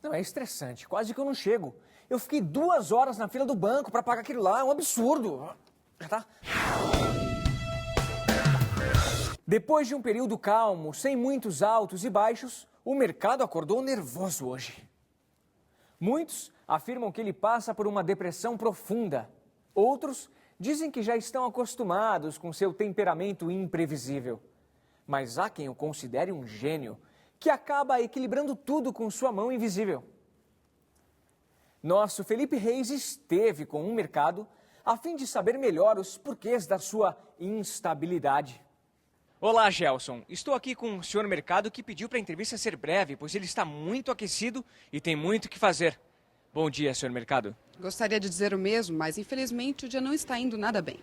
Não, é estressante, quase que eu não chego. Eu fiquei 2 horas na fila do banco para pagar aquilo lá, é um absurdo. Já tá? Depois de um período calmo, sem muitos altos e baixos, o mercado acordou nervoso hoje. Muitos afirmam que ele passa por uma depressão profunda. Outros dizem que já estão acostumados com seu temperamento imprevisível. Mas há quem o considere um gênio, que acaba equilibrando tudo com sua mão invisível. Nosso Felipe Reis esteve com o mercado a fim de saber melhor os porquês da sua instabilidade. Olá, Gelson. Estou aqui com o senhor mercado que pediu para a entrevista ser breve, pois ele está muito aquecido e tem muito o que fazer. Bom dia, senhor mercado. Gostaria de dizer o mesmo, mas infelizmente o dia não está indo nada bem.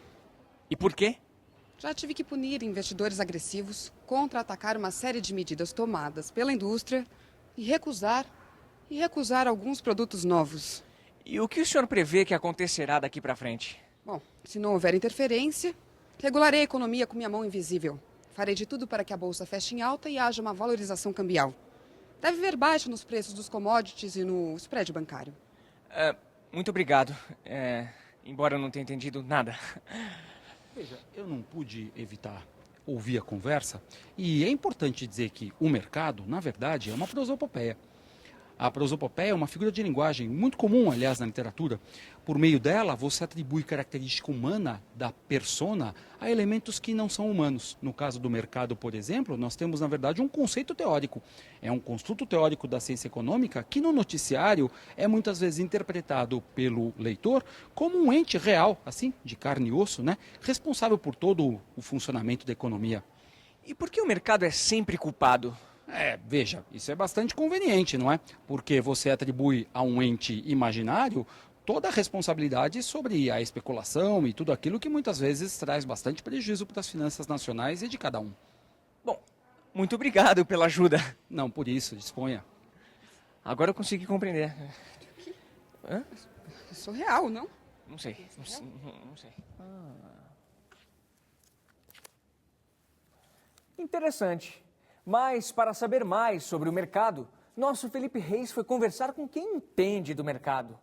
E por quê? Já tive que punir investidores agressivos, contra-atacar uma série de medidas tomadas pela indústria e recusar alguns produtos novos. E o que o senhor prevê que acontecerá daqui para frente? Bom, se não houver interferência, regularei a economia com minha mão invisível. Farei de tudo para que a bolsa feche em alta e haja uma valorização cambial. Deve haver baixa nos preços dos commodities e no spread bancário. Muito obrigado, embora eu não tenha entendido nada. Veja, eu não pude evitar ouvir a conversa e é importante dizer que o mercado, na verdade, é uma prosopopeia. A prosopopeia é uma figura de linguagem muito comum, aliás, na literatura. Por meio dela, você atribui característica humana da persona a elementos que não são humanos. No caso do mercado, por exemplo, nós temos, na verdade, um conceito teórico. É um construto teórico da ciência econômica que, no noticiário, é muitas vezes interpretado pelo leitor como um ente real, assim, de carne e osso, né, responsável por todo o funcionamento da economia. E por que o mercado é sempre culpado? Veja, isso é bastante conveniente, não é? Porque você atribui a um ente imaginário toda a responsabilidade sobre a especulação e tudo aquilo que muitas vezes traz bastante prejuízo para as finanças nacionais e de cada um. Bom, muito obrigado pela ajuda. Não, por isso, disponha. Agora eu consegui compreender. Hã? É surreal, não? Não sei. Não sei. Interessante. Mas, para saber mais sobre o mercado, nosso Felipe Reis foi conversar com quem entende do mercado.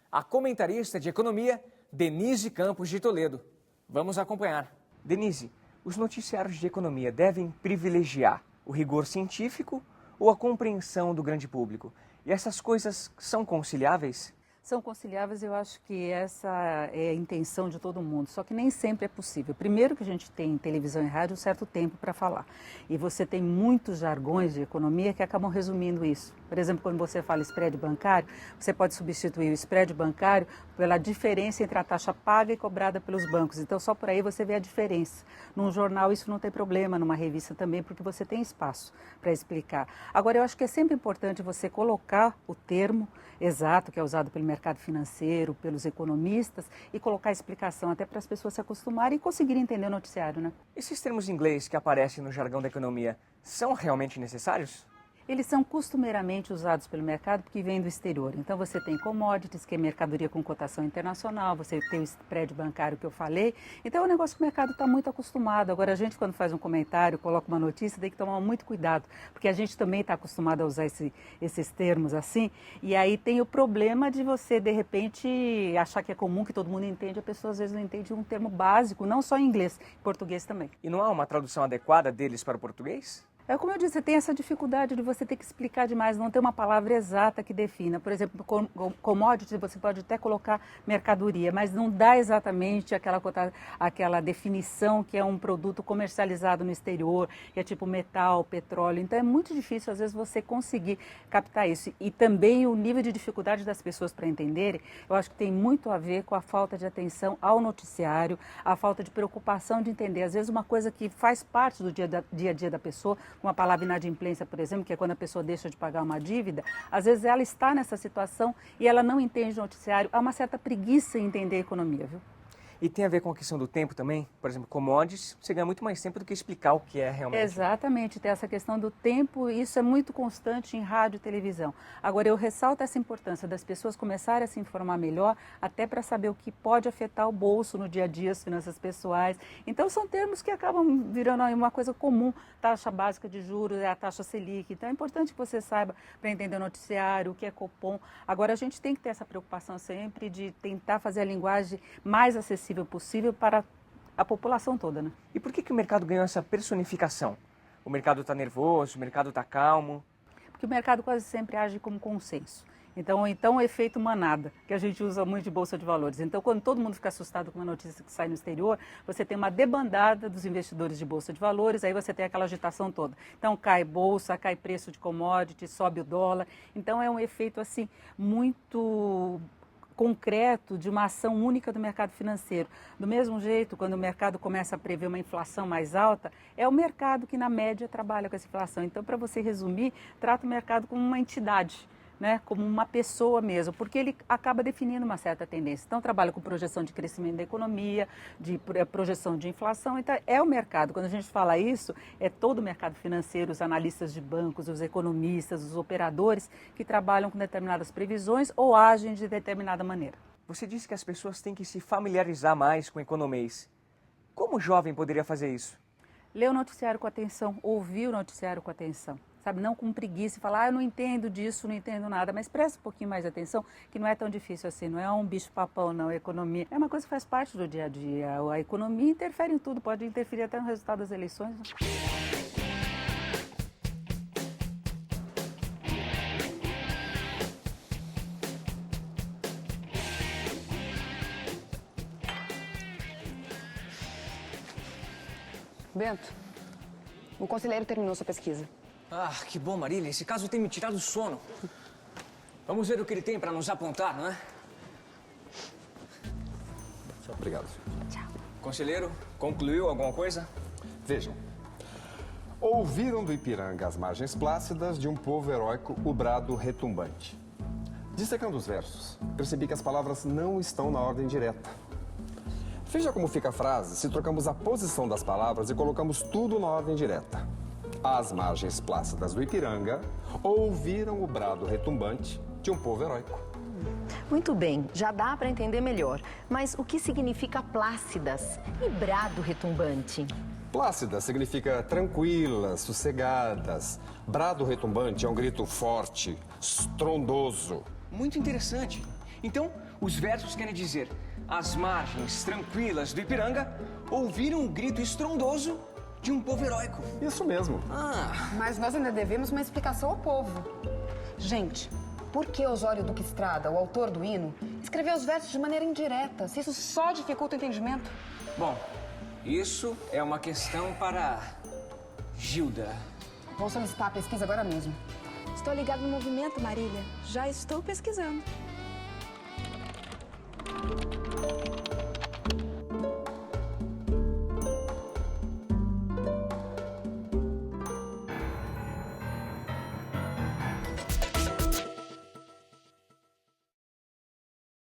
A comentarista de economia, Denise Campos de Toledo. Vamos acompanhar. Denise, os noticiários de economia devem privilegiar o rigor científico ou a compreensão do grande público? E essas coisas são conciliáveis? São conciliáveis, eu acho que essa é a intenção de todo mundo, só que nem sempre é possível. Primeiro que a gente tem em televisão e rádio um certo tempo para falar, e você tem muitos jargões de economia que acabam resumindo isso. Por exemplo, quando você fala spread bancário, você pode substituir o spread bancário pela diferença entre a taxa paga e cobrada pelos bancos. Então, só por aí você vê a diferença. Num jornal isso não tem problema, numa revista também, porque você tem espaço para explicar. Agora, eu acho que é sempre importante você colocar o termo exato que é usado pelo mercado financeiro, pelos economistas, e colocar a explicação até para as pessoas se acostumarem e conseguirem entender o noticiário, né? Esses termos em inglês que aparecem no jargão da economia são realmente necessários? Eles são costumeiramente usados pelo mercado porque vêm do exterior. Então você tem commodities, que é mercadoria com cotação internacional, você tem o spread bancário que eu falei. Então é um negócio que o mercado está muito acostumado. Agora a gente quando faz um comentário, coloca uma notícia, tem que tomar muito cuidado, porque a gente também está acostumado a usar esses termos assim. E aí tem o problema de você de repente achar que é comum, que todo mundo entende, a pessoa às vezes não entende um termo básico, não só em inglês, em português também. E não há uma tradução adequada deles para o português? É como eu disse, você tem essa dificuldade de você ter que explicar demais, não ter uma palavra exata que defina. Por exemplo, commodity você pode até colocar mercadoria, mas não dá exatamente aquela definição que é um produto comercializado no exterior, que é tipo metal, petróleo. Então é muito difícil às vezes você conseguir captar isso. E também o nível de dificuldade das pessoas para entenderem, eu acho que tem muito a ver com a falta de atenção ao noticiário, a falta de preocupação de entender. Às vezes uma coisa que faz parte do dia a dia da pessoa, uma palavra inadimplência, por exemplo, que é quando a pessoa deixa de pagar uma dívida, às vezes ela está nessa situação e ela não entende o noticiário. Há uma certa preguiça em entender a economia, viu? E tem a ver com a questão do tempo também? Por exemplo, commodities, você ganha muito mais tempo do que explicar o que é realmente. Exatamente, tem essa questão do tempo, isso é muito constante em rádio e televisão. Agora, eu ressalto essa importância das pessoas começarem a se informar melhor, até para saber o que pode afetar o bolso no dia a dia, as finanças pessoais. Então, são termos que acabam virando uma coisa comum. Taxa básica de juros é a taxa Selic. Então, é importante que você saiba para entender o noticiário, o que é Copom. Agora, a gente tem que ter essa preocupação sempre de tentar fazer a linguagem mais acessível possível para a população toda, né? E por que o mercado ganhou essa personificação? O mercado está nervoso, o mercado está calmo? Porque o mercado quase sempre age como consenso. Então o efeito manada, que a gente usa muito de bolsa de valores. Então, quando todo mundo fica assustado com uma notícia que sai no exterior, você tem uma debandada dos investidores de bolsa de valores, aí você tem aquela agitação toda. Então, cai bolsa, cai preço de commodity, sobe o dólar. Então, é um efeito assim muito concreto de uma ação única do mercado financeiro. Do mesmo jeito, quando o mercado começa a prever uma inflação mais alta, é o mercado que, na média, trabalha com essa inflação. Então, para você resumir, trata o mercado como uma entidade, né, como uma pessoa mesmo, porque ele acaba definindo uma certa tendência. Então, trabalha com projeção de crescimento da economia, de projeção de inflação. Então, é o mercado. Quando a gente fala isso, é todo o mercado financeiro, os analistas de bancos, os economistas, os operadores que trabalham com determinadas previsões ou agem de determinada maneira. Você disse que as pessoas têm que se familiarizar mais com o economês. Como o jovem poderia fazer isso? Ler o noticiário com atenção, ouvir o noticiário com atenção. Sabe, não com preguiça e falar, eu não entendo disso, não entendo nada, mas presta um pouquinho mais de atenção, que não é tão difícil assim, não é um bicho-papão, não, a economia. É uma coisa que faz parte do dia a dia, a economia interfere em tudo, pode interferir até no resultado das eleições. Né? Bento, o conselheiro terminou sua pesquisa. Ah, que bom, Marília. Esse caso tem me tirado o sono. Vamos ver o que ele tem para nos apontar, não é? Obrigado, senhor. Tchau. Conselheiro, concluiu alguma coisa? Vejam. Ouviram do Ipiranga as margens plácidas de um povo heróico, o brado retumbante. Dissecando os versos, percebi que as palavras não estão na ordem direta. Veja como fica a frase se trocamos a posição das palavras e colocamos tudo na ordem direta. As margens plácidas do Ipiranga ouviram o brado retumbante de um povo heróico. Muito bem, já dá para entender melhor. Mas o que significa plácidas e brado retumbante? Plácida significa tranquilas, sossegadas. Brado retumbante é um grito forte, estrondoso. Muito interessante. Então, os versos querem dizer: as margens tranquilas do Ipiranga ouviram um grito estrondoso de um povo heróico. Isso mesmo. Mas nós ainda devemos uma explicação ao povo. Gente, por que Osório Duque Estrada, o autor do hino, escreveu os versos de maneira indireta, se isso só dificulta o entendimento? Bom, isso é uma questão para Gilda. Vou solicitar a pesquisa agora mesmo. Estou ligado no movimento, Marília. Já estou pesquisando.